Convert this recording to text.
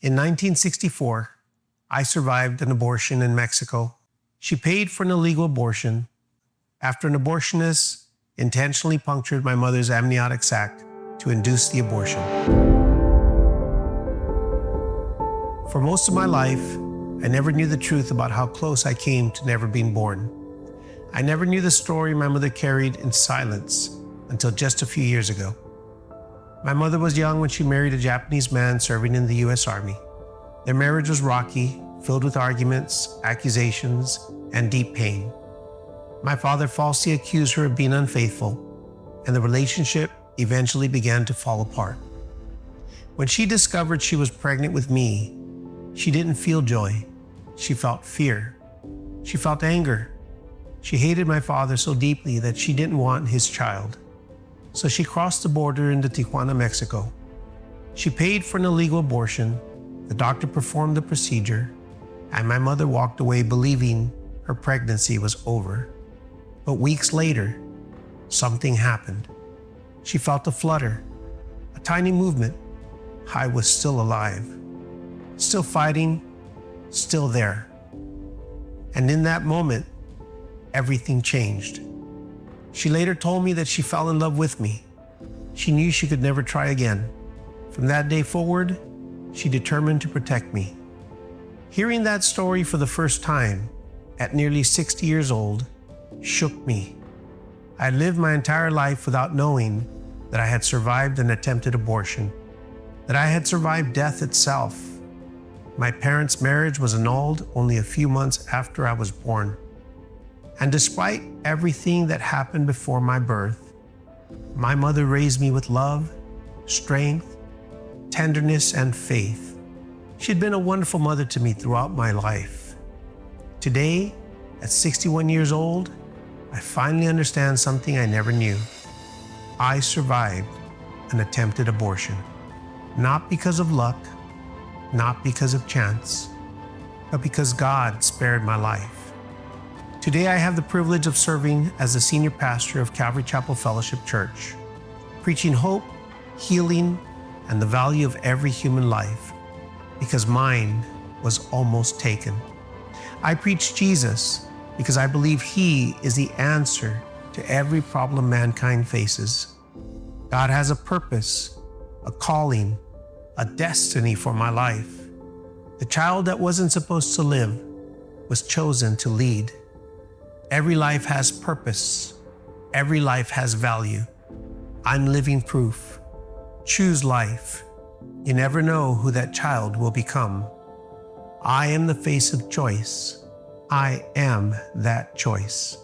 In 1964, I survived an abortion in Mexico. She paid for an illegal abortion after an abortionist intentionally punctured my mother's amniotic sac to induce the abortion. For most of my life, I never knew the truth about how close I came to never being born. I never knew the story my mother carried in silence until just a few years ago. My mother was young when she married a Japanese man serving in the U.S. Army. Their marriage was rocky, filled with arguments, accusations, and deep pain. My father falsely accused her of being unfaithful, and the relationship eventually began to fall apart. When she discovered she was pregnant with me, she didn't feel joy. She felt fear. She felt anger. She hated my father so deeply that she didn't want his child. So she crossed the border into Tijuana, Mexico. She paid for an illegal abortion. The doctor performed the procedure, and my mother walked away believing her pregnancy was over. But weeks later, something happened. She felt a flutter, a tiny movement. I was still alive, still fighting, still there. And in that moment, everything changed. She later told me that she fell in love with me. She knew she could never try again. From that day forward, she determined to protect me. Hearing that story for the first time, at nearly 60 years old, shook me. I lived my entire life without knowing that I had survived an attempted abortion, that I had survived death itself. My parents' marriage was annulled only a few months after I was born. And despite everything that happened before my birth, my mother raised me with love, strength, tenderness, and faith. She had been a wonderful mother to me throughout my life. Today, at 61 years old, I finally understand something I never knew. I survived an attempted abortion, not because of luck, not because of chance, but because God spared my life. Today, I have the privilege of serving as the senior pastor of Calvary Chapel Fellowship Church, preaching hope, healing, and the value of every human life, because mine was almost taken. I preach Jesus because I believe He is the answer to every problem mankind faces. God has a purpose, a calling, a destiny for my life. The child that wasn't supposed to live was chosen to lead. Every life has purpose. Every life has value. I'm living proof. Choose life. You never know who that child will become. I am the face of choice. I am that choice.